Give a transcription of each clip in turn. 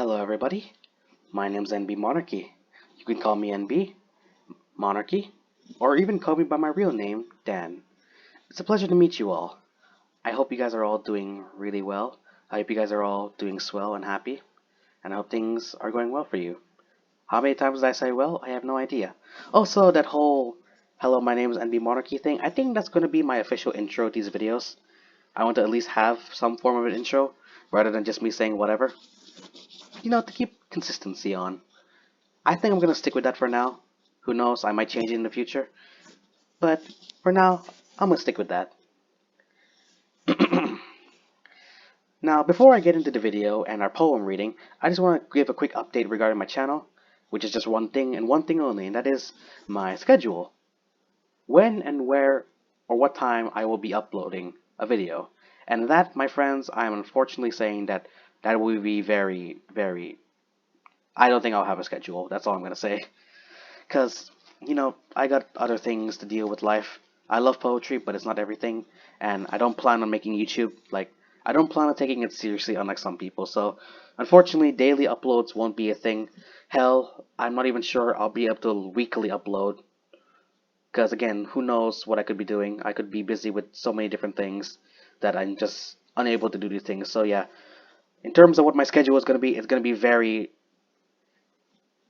Hello, everybody. My name's NB Monarchy. You can call me NB Monarchy, or even call me by my real name, Dan. It's a pleasure to meet you all. I hope you guys are all doing really well. I hope you guys are all doing swell and happy, and I hope things are going well for you. How many times did I say well? I have no idea. Also, that whole hello, my name is NB Monarchy thing, I think that's going to be my official intro to these videos. I want to at least have some form of an intro, rather than just me saying whatever. To keep consistency on. I think I'm going to stick with that for now. Who knows, I might change it in the future. But for now, I'm going to stick with that. Now, before I get into the video and our poem reading, I just want to give a quick update regarding my channel, which is just one thing and one thing only, and that is my schedule. When and where or what time I will be uploading a video. And that, my friends, I am unfortunately saying that will be very, very... I don't think I'll have a schedule. That's all I'm going to say. Because, I got other things to deal with life. I love poetry, but it's not everything. And I don't plan on making YouTube. I don't plan on taking it seriously, unlike some people. So, unfortunately, daily uploads won't be a thing. Hell, I'm not even sure I'll be able to weekly upload. Because, again, who knows what I could be doing. I could be busy with so many different things that I'm just unable to do these things. So, yeah. In terms of what my schedule is going to be, it's going to be very...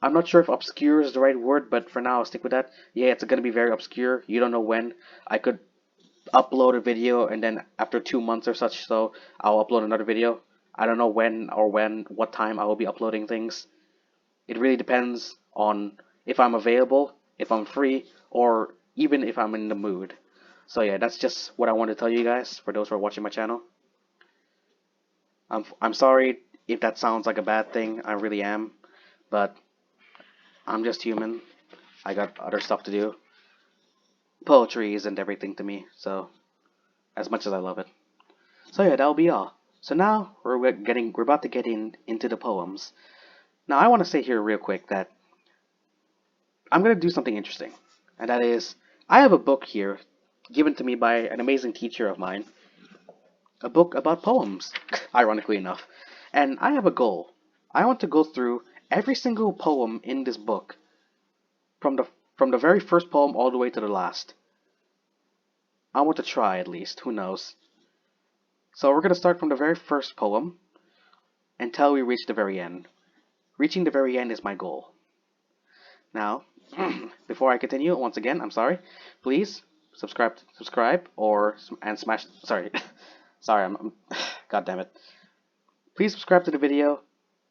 I'm not sure if obscure is the right word, but for now I'll stick with that. Yeah, it's going to be very obscure. You don't know when. I could upload a video and then after 2 months or such, so I'll upload another video. I don't know what time I will be uploading things. It really depends on if I'm available, if I'm free, or even if I'm in the mood. So yeah, that's just what I want to tell you guys, for those who are watching my channel. I'm sorry if that sounds like a bad thing. I really am. But I'm just human. I got other stuff to do. Poetry isn't everything to me, so as much as I love it. So yeah, that'll be all. So now we're about to get into the poems. Now I want to say here real quick that I'm gonna do something interesting, and that is I have a book here given to me by an amazing teacher of mine, a book about poems, ironically enough, and I have a goal. I want to go through every single poem in this book from the very first poem all the way to the last. I want to try at least, who knows. So we're going to start from the very first poem until we reach the very end. Reaching the very end is my goal. Now, before I continue, once again, I'm sorry. Please subscribe and smash. Sorry, I'm God damn it. Please subscribe to the video.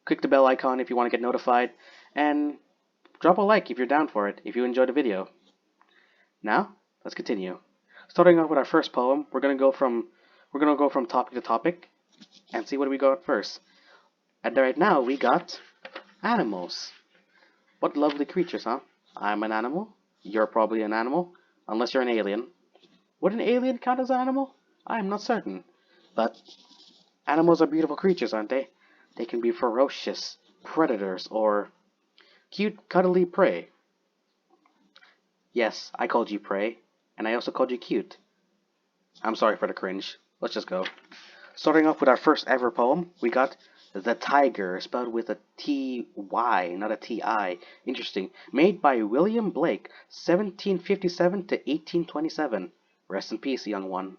Click the bell icon if you want to get notified, and drop a like if you're down for it, if you enjoyed the video. Now, let's continue. Starting off with our first poem, we're gonna go from topic to topic and see what we got first. And right now we got animals. What lovely creatures, huh? I'm an animal. You're probably an animal, unless you're an alien. Would an alien count as an animal? I am not certain. But animals are beautiful creatures, aren't they? They can be ferocious predators or cute, cuddly prey. Yes, I called you prey, and I also called you cute. I'm sorry for the cringe. Let's just go. Starting off with our first ever poem, we got The Tiger, spelled with a T-Y, not a T-I. Interesting. Made by William Blake, 1757 to 1827. Rest in peace, young one.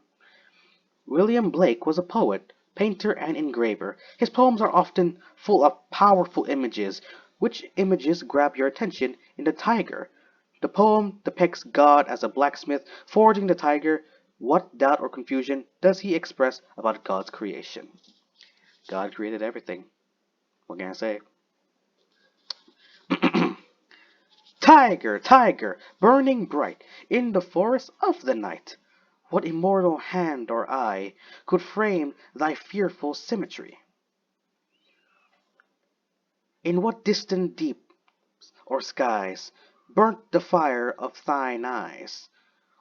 William Blake was a poet, painter, and engraver. His poems are often full of powerful images. Which images grab your attention in The Tiger? The poem depicts God as a blacksmith forging the tiger. What doubt or confusion does he express about God's creation? God created everything. What can I say? Tiger, tiger, burning bright in the forest of the night. What immortal hand or eye could frame thy fearful symmetry? In what distant deeps or skies burnt the fire of thine eyes?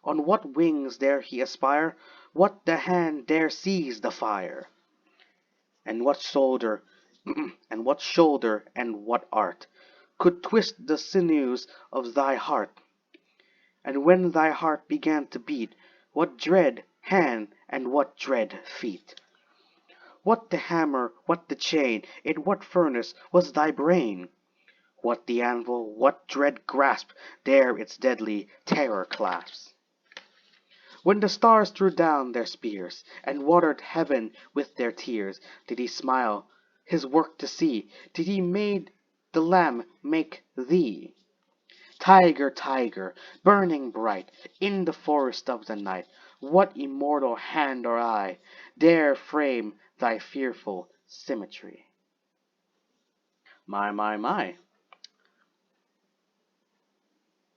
On what wings dare he aspire? What the hand dare seize the fire? And what shoulder, and what art could twist the sinews of thy heart? And when thy heart began to beat, what dread hand and what dread feet? What the hammer, what the chain, in what furnace was thy brain? What the anvil, what dread grasp there its deadly terror clasps? When the stars threw down their spears, and watered heaven with their tears, did he smile his work to see? Did he made the Lamb make thee? Tiger, tiger, burning bright in the forest of the night, what immortal hand or eye dare frame thy fearful symmetry? My.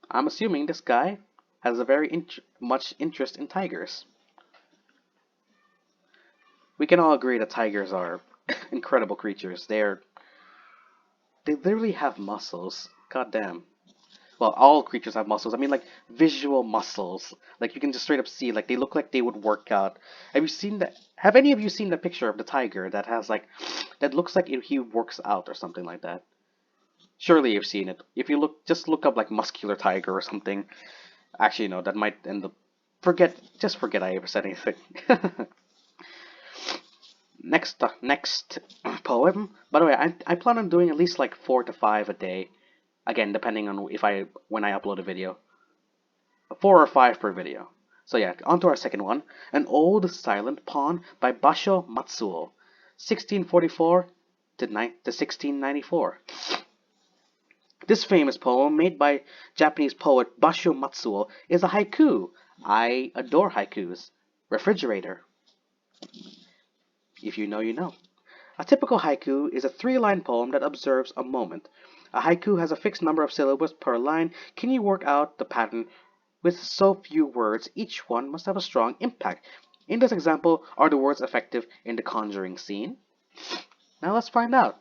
I'm assuming this guy has a very much interest in tigers. We can all agree that tigers are incredible creatures. They literally have muscles. God damn. Well, all creatures have muscles. I mean, like visual muscles. Like you can just straight up see. Like they look like they would work out. Have you seen that? Have any of you seen the picture of the tiger that has like that looks like he works out or something like that? Surely you've seen it. If you just look up like muscular tiger or something. Actually, no, that might end up. Just forget I ever said anything. Next poem. By the way, I plan on doing at least like 4 to 5 a day. Again, depending on when I upload a video. 4 or 5 per video. So yeah, on to our second one. An Old Silent Pawn by Basho Matsuo, 1644 to 1694. This famous poem, made by Japanese poet Basho Matsuo, is a haiku. I adore haikus. Refrigerator. If you know, you know. A typical haiku is a 3-line poem that observes a moment. A haiku has a fixed number of syllables per line. Can you work out the pattern? With so few words, each one must have a strong impact. In this example, are the words effective in the conjuring scene? Now let's find out.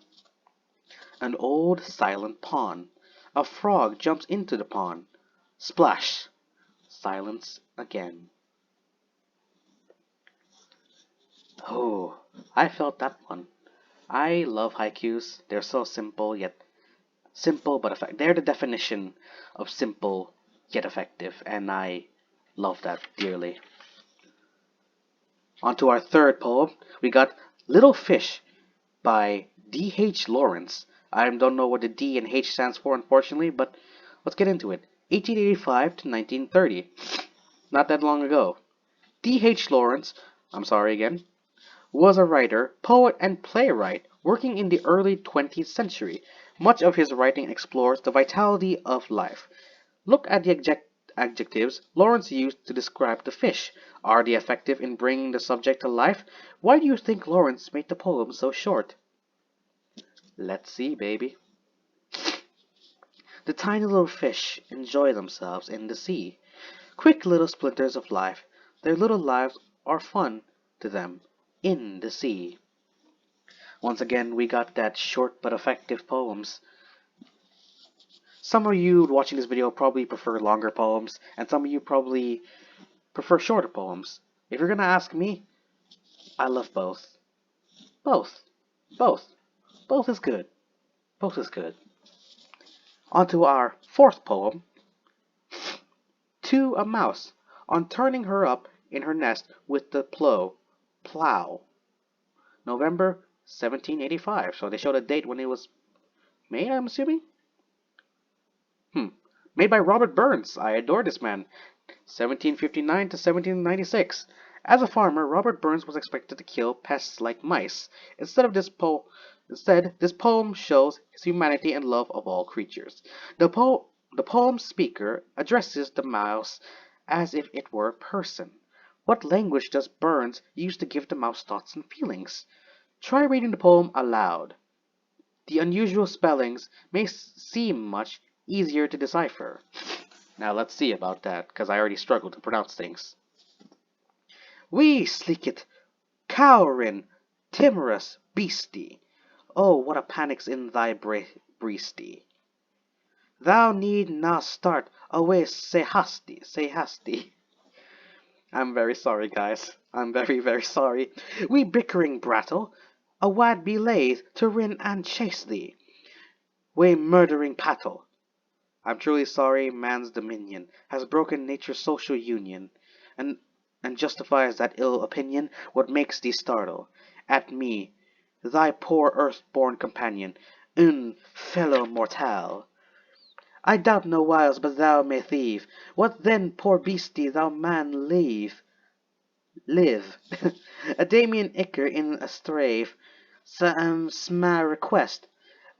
An old silent pond. A frog jumps into the pond. Splash. Silence again. Oh, I felt that one. I love haikus. They're so simple yet simple but effective. They're the definition of simple yet effective, and I love that dearly. On to our third poem. We got Little Fish by D.H. Lawrence. I don't know what the D and H stands for, unfortunately, but let's get into it. 1885 to 1930. Not that long ago. D.H. Lawrence, I'm sorry again, was a writer, poet, and playwright working in the early 20th century. Much of his writing explores the vitality of life. Look at the adjectives Lawrence used to describe the fish. Are they effective in bringing the subject to life? Why do you think Lawrence made the poem so short? Let's see, baby. The tiny little fish enjoy themselves in the sea. Quick little splinters of life. Their little lives are fun to them in the sea. Once again, we got that short but effective poems. Some of you watching this video probably prefer longer poems, and some of you probably prefer shorter poems. If you're gonna ask me, I love both. Both. Both. Both is good. Both is good. On to our fourth poem. To a mouse, on turning her up in her nest with the plow. November 1785. So they showed a date when it was made, I'm assuming? Made by Robert Burns. I adore this man. 1759 to 1796. As a farmer, Robert Burns was expected to kill pests like mice. Instead, this poem shows his humanity and love of all creatures. The poem's speaker addresses the mouse as if it were a person. What language does Burns use to give the mouse thoughts and feelings? Try reading the poem aloud. The unusual spellings may seem much easier to decipher. Now let's see about that, because I already struggled to pronounce things. Wee sleekit, cowrin, timorous beastie. Oh, what a panic's in thy breastie. Thou need na start away, say hasty. I'm very sorry, guys. I'm very, very sorry. We bickering brattle, a wad be laith to rin and chase thee. We murdering pattle. I'm truly sorry man's dominion has broken nature's social union, and and justifies that ill opinion what makes thee startle at me, thy poor earth-born companion, un fellow mortal? I doubt no whiles but thou may thieve. What then, poor beastie, thou man live. A Damien Icker in a strave, sma request.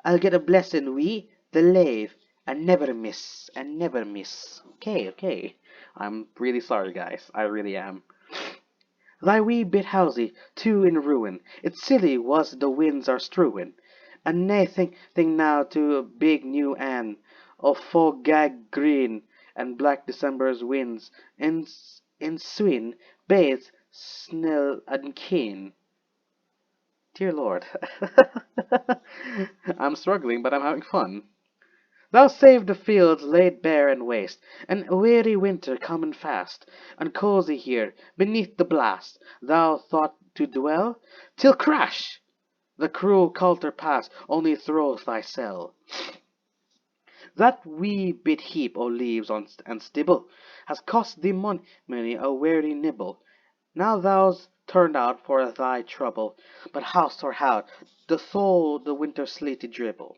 I'll get a blessin' we, the lave, and never miss, and never miss. Okay, okay. I'm really sorry, guys. I really am. Thy wee bit housey, too in ruin. It's silly was the winds are strewin'. And naething thing now to a big new Anne, of fog gag green, and black December's winds, in swin, bathe, snell and keen. Dear Lord. I'm struggling, but I'm having fun. Thou saved the fields laid bare and waste, and weary winter coming fast, and cozy here, beneath the blast, thou thought to dwell, till crash! The cruel coulter pass, only throw thy cell. That wee bit heap o' leaves and stibble has cost thee many a weary nibble. Now thou's turned out for thy trouble, but house or hout, the soul the winter sleety dribble.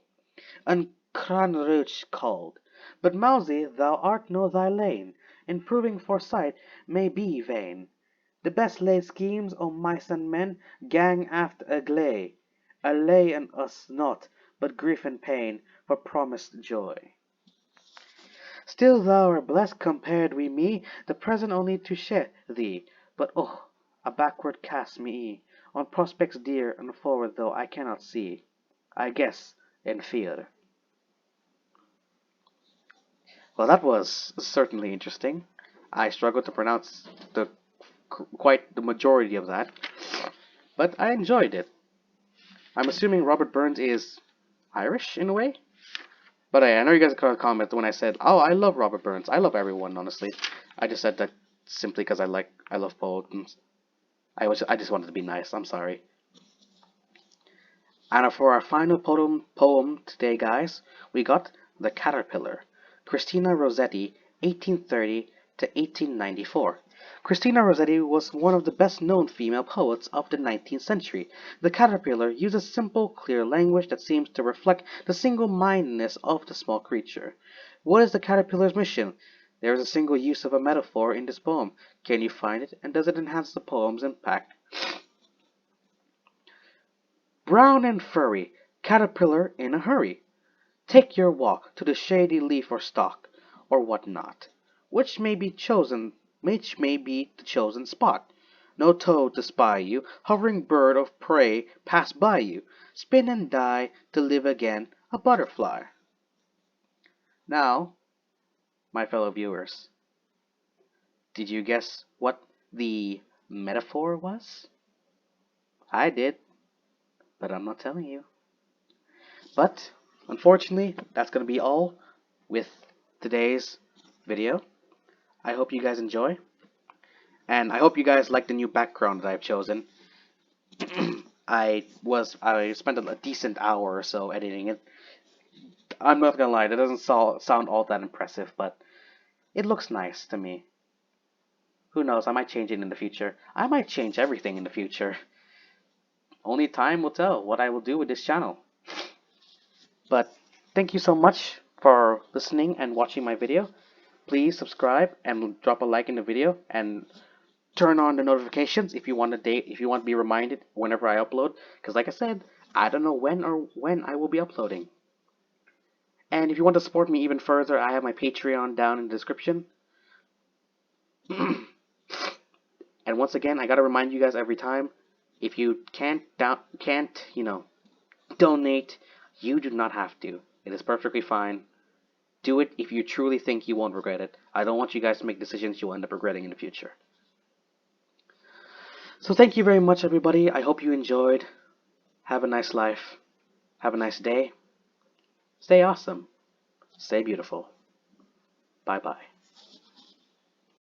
And Cranruch called. But Mousie, thou art no thy lane, improving foresight may be vain. The best laid schemes o' mice and men gang aft a lay and us naught but grief and pain for promised joy. Still thou art blest compared wi' me, the present only to share thee, but oh, a backward cast me on prospects dear, and forward though I cannot see, I guess and fear. Well, that was certainly interesting. I struggled to pronounce quite the majority of that, but I enjoyed it. I'm assuming Robert Burns is Irish in a way, but I know you guys got a comment when I said, "Oh, I love Robert Burns. I love everyone, honestly." I just said that simply because I love poems. I just wanted to be nice. I'm sorry. And for our final poem today, guys, we got The Caterpillar, Christina Rossetti, 1830 to 1894. Christina Rossetti was one of the best-known female poets of the 19th century. The Caterpillar uses simple, clear language that seems to reflect the single-mindedness of the small creature. What is the caterpillar's mission? There is a single use of a metaphor in this poem. Can you find it, and does it enhance the poem's impact? Brown and furry, caterpillar in a hurry. Take your walk to the shady leaf or stalk, or what not, which may be the chosen spot. No toad to spy you, hovering bird of prey pass by you, spin and die to live again a butterfly. Now, my fellow viewers, did you guess what the metaphor was? I did, but I'm not telling you. But, unfortunately, that's going to be all with today's video. I hope you guys enjoy, and I hope you guys like the new background that I've chosen. I spent a decent hour or so editing it. I'm not gonna lie, that doesn't sound all that impressive, but it looks nice to me. Who knows, I might change it in the future. I might change everything in the future. Only time will tell what I will do with this channel. But thank you so much for listening and watching my video. Please subscribe and drop a like in the video, and turn on the notifications if you want to be reminded whenever I upload, because like I said, I don't know when I will be uploading. And if you want to support me even further, I have my Patreon down in the description. And once again, I gotta remind you guys every time, if you can't donate, you do not have to. It is perfectly fine. Do it if you truly think you won't regret it. I don't want you guys to make decisions you'll end up regretting in the future. So thank you very much, everybody. I hope you enjoyed. Have a nice life. Have a nice day. Stay awesome. Stay beautiful. Bye-bye.